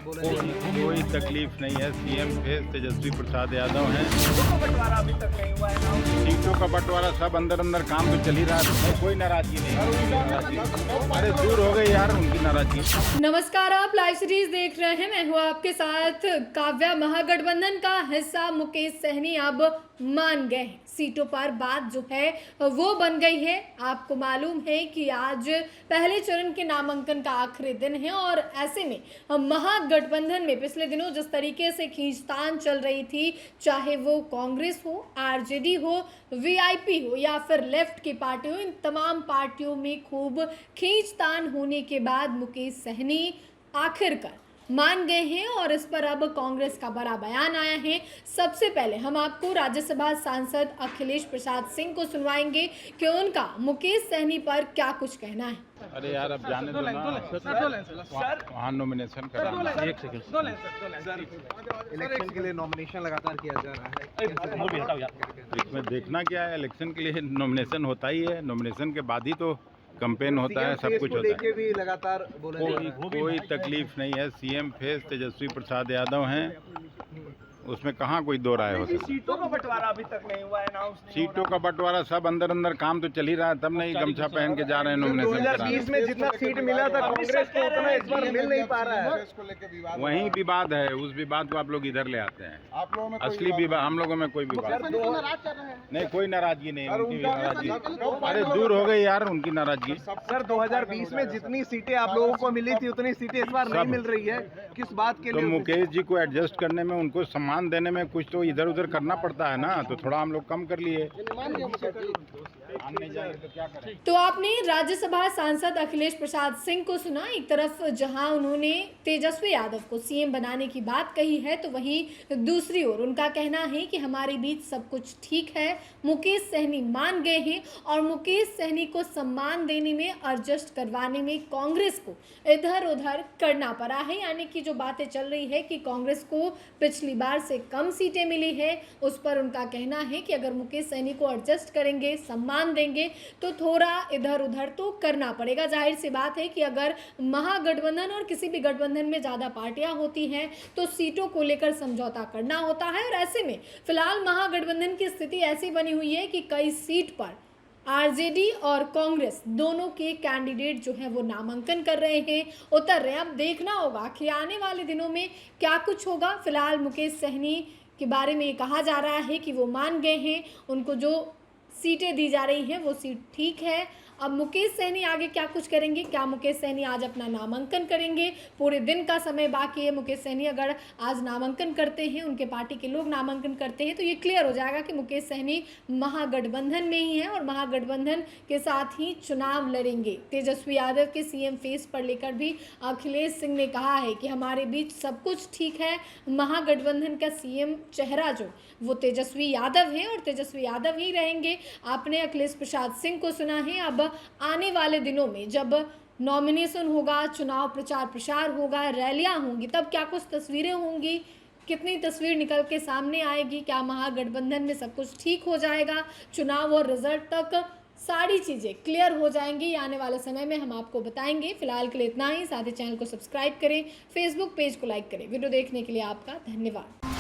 कोई तकलीफ नहीं है। सीएम फेस तेजस्वी प्रसाद यादव हैं। बंटवारा अभी तक नहीं हुआ है। सीटों का बंटवारा सब अंदर अंदर काम तो चल ही रहा है, कोई नाराजगी नहीं। अरे दूर हो गई यार उनकी नाराजगी। नमस्कार, आप लाइव सीरीज देख रहे हैं। मैं हूं आपके साथ काव्या। महागठबंधन का हिस्सा मुकेश सहनी अब मान गए हैं। सीटों पर बात जो है वो बन गई है। आपको मालूम है कि आज पहले चरण के नामांकन का आखिरी दिन है और ऐसे में महागठबंधन में पिछले दिनों जिस तरीके से खींचतान चल रही थी, चाहे वो कांग्रेस हो, आरजेडी हो, वीआईपी हो या फिर लेफ्ट की पार्टी हो, इन तमाम पार्टियों में खूब खींचतान होने के बाद मुकेश सहनी आखिरकार मान गए हैं और इस पर अब कांग्रेस का बड़ा बयान आया है। सबसे पहले हम आपको राज्यसभा सांसद अखिलेश प्रसाद सिंह को सुनवाएंगे कि उनका मुकेश सहनी पर क्या कुछ कहना है। अरे यार अब जाने दो ना, वहाँ नॉमिनेशन कराना। एक सेकंड, इलेक्शन के लिए नॉमिनेशन लगातार किया जा रहा है। इसमें देखना क्या है, इलेक्शन के लिए नॉमिनेशन होता ही है, नॉमिनेशन के बाद ही तो कैंपेन होता है, सब कुछ होता है। भी लगातार कोई तकलीफ नहीं है। सीएम फेस तेजस्वी प्रसाद यादव हैं, उसमें कहाँ कोई दो राय हो सकती। सीटों का बंटवारा अभी तक नहीं हुआ है। सीटों का बंटवारा सब अंदर अंदर काम तो चल ही रहा है, तब नहीं गमछा पहन के जा रहे हैं नॉमिनेशन 2020 में जितना सीट मिला था कांग्रेस को उतना इस बार मिल नहीं पा रहा है। वही विवाद है, उस विवाद को आप लोग इधर ले आते हैं। आप लोगों में असली विवाद हम लोगों में कोई विवाद नहीं, कोई नाराजगी नहीं, उनकी नाराजगी। अरे दूर हो गई यार उनकी नाराजगी। सर 2020 में जितनी सीटें आप लोगों को मिली थी उतनी सीटें इस बार नहीं मिल रही है, किस बात के तो लिए? मुकेश जी को एडजस्ट करने में, उनको सम्मान देने में कुछ तो इधर उधर करना पड़ता है ना, तो थोड़ा हम लोग कम कर लिए। तो आपने राज्यसभा सांसद अखिलेश प्रसाद सिंह को सुना। एक तरफ जहां उन्होंने तेजस्वी यादव को सीएम बनाने की बात कही है, तो वहीं दूसरी ओर उनका कहना है कि हमारे बीच सब कुछ ठीक है। मुकेश सहनी मान गए हैं और मुकेश सहनी को सम्मान देने में, एडजस्ट करवाने में कांग्रेस को इधर उधर करना पड़ा है। यानी कि जो बातें चल रही है कि कांग्रेस को पिछली बार से कम सीटें मिली है, उस पर उनका कहना है कि अगर मुकेश सहनी को एडजस्ट करेंगे, सम्मान देंगे, तो थोड़ा इधर उधर तो करना पड़ेगा। जाहिर सी बात है कि अगर महागठबंधन और किसी भी गठबंधन में ज्यादा पार्टियां होती हैं तो सीटों को लेकर समझौता करना होता है। और ऐसे में फिलहाल महागठबंधन की स्थिति ऐसी बनी हुई है कि कई सीट पर आरजेडी और कांग्रेस दोनों के कैंडिडेट जो हैं वो नामांकन कर रहे हैं, उतर रहे हैं। अब देखना होगा कि आने वाले दिनों में क्या कुछ होगा। फिलहाल मुकेश सहनी के बारे में कहा जा रहा है कि वो मान गए हैं, उनको जो सीटें दी जा रही हैं वो सीट ठीक है। अब मुकेश सहनी आगे क्या कुछ करेंगे, क्या मुकेश सहनी आज अपना नामांकन करेंगे? पूरे दिन का समय बाकी है। मुकेश सहनी अगर आज नामांकन करते हैं, उनके पार्टी के लोग नामांकन करते हैं, तो ये क्लियर हो जाएगा कि मुकेश सहनी महागठबंधन में ही है और महागठबंधन के साथ ही चुनाव लड़ेंगे। तेजस्वी यादव के सीएम फेस पर लेकर भी अखिलेश सिंह ने कहा है कि हमारे बीच सब कुछ ठीक है। महागठबंधन का सीएम चेहरा जो वो तेजस्वी यादव है और तेजस्वी यादव ही रहेंगे। आपने अखिलेश प्रसाद सिंह को सुना है। अब आने वाले दिनों में जब नॉमिनेशन होगा, चुनाव प्रचार प्रसार होगा, रैलियां होंगी, तब क्या कुछ तस्वीरें होंगी, कितनी तस्वीर निकल के सामने आएगी, क्या महागठबंधन में सब कुछ ठीक हो जाएगा, चुनाव और रिजल्ट तक सारी चीज़ें क्लियर हो जाएंगी। आने वाले समय में हम आपको बताएंगे। फिलहाल के लिए इतना ही। साथ ही चैनल को सब्सक्राइब करें, फेसबुक पेज को लाइक करें। वीडियो देखने के लिए आपका धन्यवाद।